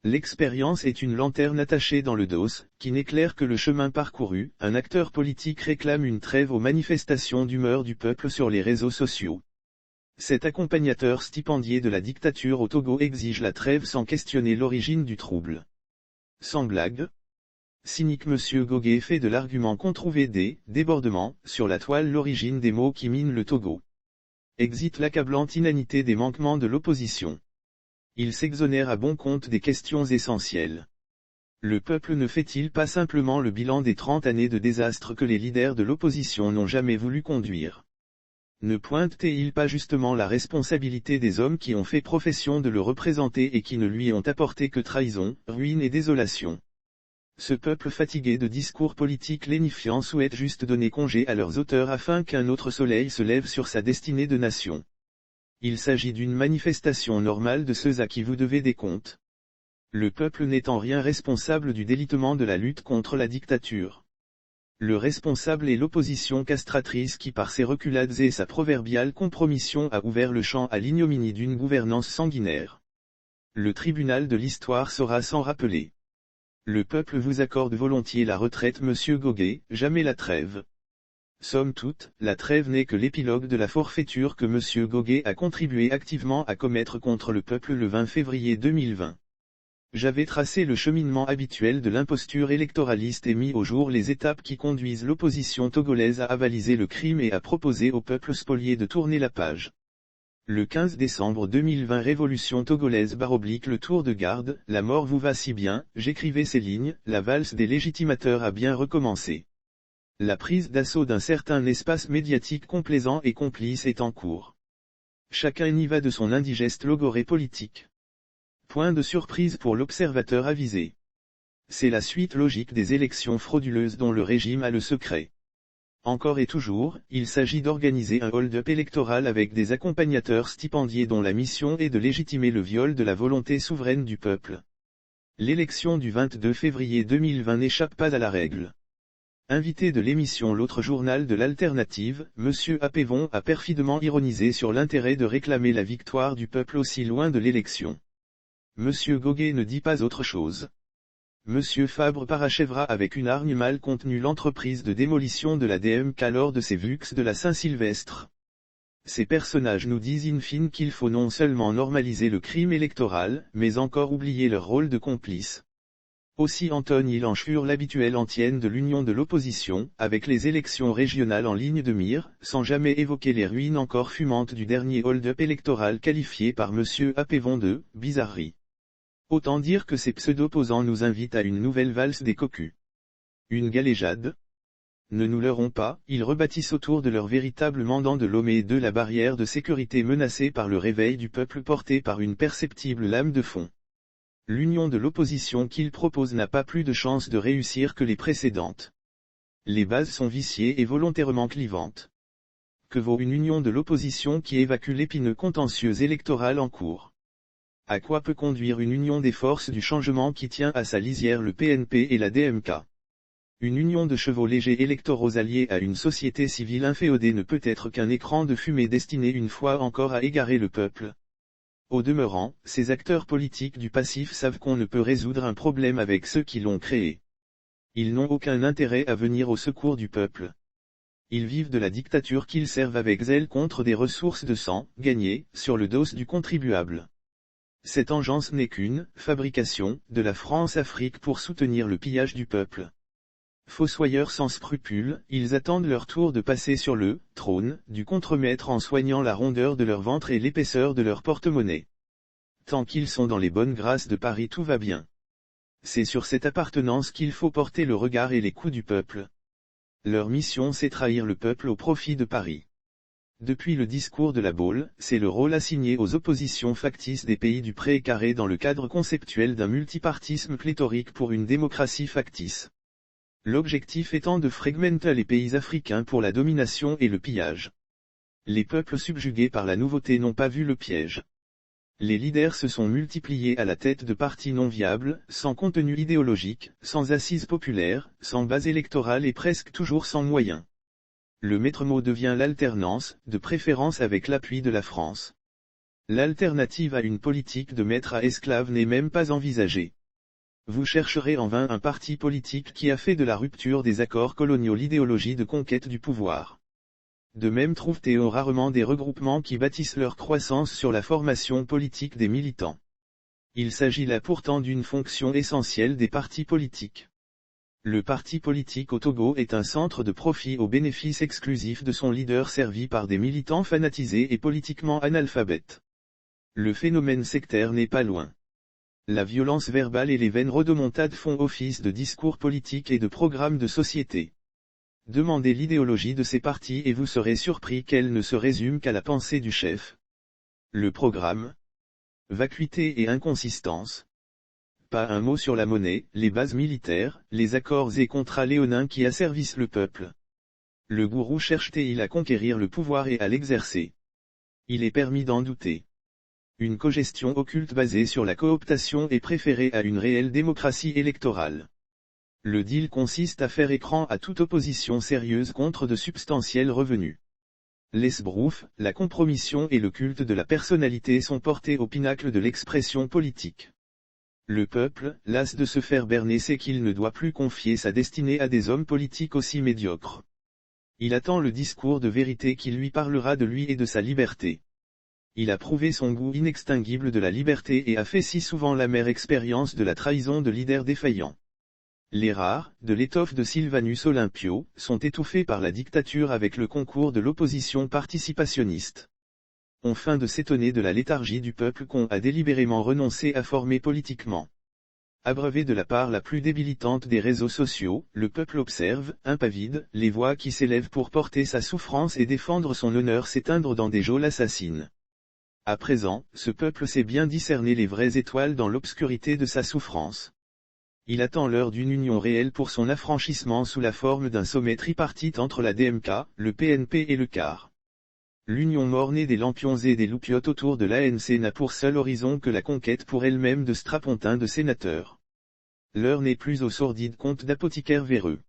L'expérience est une lanterne attachée dans le dos, qui n'éclaire que le chemin parcouru. Un acteur politique réclame une trêve aux manifestations d'humeur du peuple sur les réseaux sociaux. Cet accompagnateur stipendié de la dictature au Togo exige la trêve sans questionner l'origine du trouble. Sans blague. Cynique Monsieur Goguet fait de l'argument qu'on trouvait des débordements sur la toile l'origine des maux qui minent le Togo. Exit l'accablante inanité des manquements de l'opposition. Il s'exonère à bon compte des questions essentielles. Le peuple ne fait-il pas simplement le bilan des 30 années de désastre que les leaders de l'opposition n'ont jamais voulu conduire? Ne pointe-t-il pas justement la responsabilité des hommes qui ont fait profession de le représenter et qui ne lui ont apporté que trahison, ruine et désolation? Ce peuple fatigué de discours politiques lénifiants souhaite juste donner congé à leurs auteurs afin qu'un autre soleil se lève sur sa destinée de nation. Il s'agit d'une manifestation normale de ceux à qui vous devez des comptes. Le peuple n'est en rien responsable du délitement de la lutte contre la dictature. Le responsable est l'opposition castratrice qui par ses reculades et sa proverbiale compromission a ouvert le champ à l'ignominie d'une gouvernance sanguinaire. Le tribunal de l'histoire saura s'en rappeler. Le peuple vous accorde volontiers la retraite Monsieur Goguet, jamais la trêve. Somme toute, la trêve n'est que l'épilogue de la forfaiture que Monsieur Goguet a contribué activement à commettre contre le peuple le 20 février 2020. J'avais tracé le cheminement habituel de l'imposture électoraliste et mis au jour les étapes qui conduisent l'opposition togolaise à avaliser le crime et à proposer au peuple spolié de tourner la page. Le 15 décembre 2020 Révolution togolaise / le tour de garde, la mort vous va si bien, j'écrivais ces lignes, la valse des légitimateurs a bien recommencé. La prise d'assaut d'un certain espace médiatique complaisant et complice est en cours. Chacun y va de son indigeste logorée politique. Point de surprise pour l'observateur avisé. C'est la suite logique des élections frauduleuses dont le régime a le secret. Encore et toujours, il s'agit d'organiser un hold-up électoral avec des accompagnateurs stipendiés dont la mission est de légitimer le viol de la volonté souveraine du peuple. L'élection du 22 février 2020 n'échappe pas à la règle. Invité de l'émission L'autre journal de l'alternative, Monsieur Apévon a perfidement ironisé sur l'intérêt de réclamer la victoire du peuple aussi loin de l'élection. Monsieur Goguet ne dit pas autre chose. Monsieur Fabre parachèvera avec une hargne mal contenue l'entreprise de démolition de la DMK lors de ses vux de la Saint-Sylvestre. Ces personnages nous disent in fine qu'il faut non seulement normaliser le crime électoral, mais encore oublier leur rôle de complice. Aussi entonne-t-il en chure l'habituelle antienne de l'union de l'opposition, avec les élections régionales en ligne de mire, sans jamais évoquer les ruines encore fumantes du dernier hold-up électoral qualifié par Monsieur Apévon de « bizarrerie ». Autant dire que ces pseudo-posants nous invitent à une nouvelle valse des cocus. Une galéjade? Ne nous leurrons pas, ils rebâtissent autour de leur véritable mandant de Lomé II la barrière de sécurité menacée par le réveil du peuple porté par une perceptible lame de fond. L'union de l'opposition qu'ils proposent n'a pas plus de chances de réussir que les précédentes. Les bases sont viciées et volontairement clivantes. Que vaut une union de l'opposition qui évacue l'épineux contentieux électoral en cours? À quoi peut conduire une union des forces du changement qui tient à sa lisière le PNP et la DMK? Une union de chevaux légers électoraux alliés à une société civile inféodée ne peut être qu'un écran de fumée destiné une fois encore à égarer le peuple. Au demeurant, ces acteurs politiques du passif savent qu'on ne peut résoudre un problème avec ceux qui l'ont créé. Ils n'ont aucun intérêt à venir au secours du peuple. Ils vivent de la dictature qu'ils servent avec zèle contre des ressources de sang, gagnées, sur le dos du contribuable. Cette engeance n'est qu'une fabrication de la France-Afrique pour soutenir le pillage du peuple. Fossoyeurs sans scrupules, ils attendent leur tour de passer sur le trône du contremaître en soignant la rondeur de leur ventre et l'épaisseur de leur porte-monnaie. Tant qu'ils sont dans les bonnes grâces de Paris, tout va bien. C'est sur cette appartenance qu'il faut porter le regard et les coups du peuple. Leur mission, c'est trahir le peuple au profit de Paris. Depuis le discours de la Baule, c'est le rôle assigné aux oppositions factices des pays du pré-carré dans le cadre conceptuel d'un multipartisme pléthorique pour une démocratie factice. L'objectif étant de fragmenter les pays africains pour la domination et le pillage. Les peuples subjugués par la nouveauté n'ont pas vu le piège. Les leaders se sont multipliés à la tête de partis non viables, sans contenu idéologique, sans assise populaire, sans base électorale et presque toujours sans moyens. Le maître mot devient l'alternance, de préférence avec l'appui de la France. L'alternative à une politique de maître à esclave n'est même pas envisagée. Vous chercherez en vain un parti politique qui a fait de la rupture des accords coloniaux l'idéologie de conquête du pouvoir. De même trouve-t-on rarement des regroupements qui bâtissent leur croissance sur la formation politique des militants. Il s'agit là pourtant d'une fonction essentielle des partis politiques. Le parti politique au Togo est un centre de profit au bénéfice exclusif de son leader servi par des militants fanatisés et politiquement analphabètes. Le phénomène sectaire n'est pas loin. La violence verbale et les vaines rodomontades font office de discours politiques et de programmes de société. Demandez l'idéologie de ces partis et vous serez surpris qu'elle ne se résume qu'à la pensée du chef. Le programme. Vacuité et inconsistance. Pas un mot sur la monnaie, les bases militaires, les accords et contrats léonins qui asservissent le peuple. Le gourou cherche-t-il à conquérir le pouvoir et à l'exercer? Il est permis d'en douter. Une cogestion occulte basée sur la cooptation est préférée à une réelle démocratie électorale. Le deal consiste à faire écran à toute opposition sérieuse contre de substantiels revenus. L'esbrouf, la compromission et le culte de la personnalité sont portés au pinacle de l'expression politique. Le peuple, las de se faire berner, sait qu'il ne doit plus confier sa destinée à des hommes politiques aussi médiocres. Il attend le discours de vérité qui lui parlera de lui et de sa liberté. Il a prouvé son goût inextinguible de la liberté et a fait si souvent l'amère expérience de la trahison de leaders défaillants. Les rares, de l'étoffe de Sylvanus Olympio, sont étouffés par la dictature avec le concours de l'opposition participationniste. On feint de s'étonner de la léthargie du peuple qu'on a délibérément renoncé à former politiquement. Abreuvé de la part la plus débilitante des réseaux sociaux, le peuple observe, impavide, les voix qui s'élèvent pour porter sa souffrance et défendre son honneur s'éteindre dans des geôles assassines. À présent, ce peuple sait bien discerner les vraies étoiles dans l'obscurité de sa souffrance. Il attend l'heure d'une union réelle pour son affranchissement sous la forme d'un sommet tripartite entre la DMK, le PNP et le CAR. L'union mornée des lampions et des loupiotes autour de l'ANC n'a pour seul horizon que la conquête pour elle-même de strapontins de sénateurs. L'heure n'est plus aux sordides contes d'apothicaires véreux.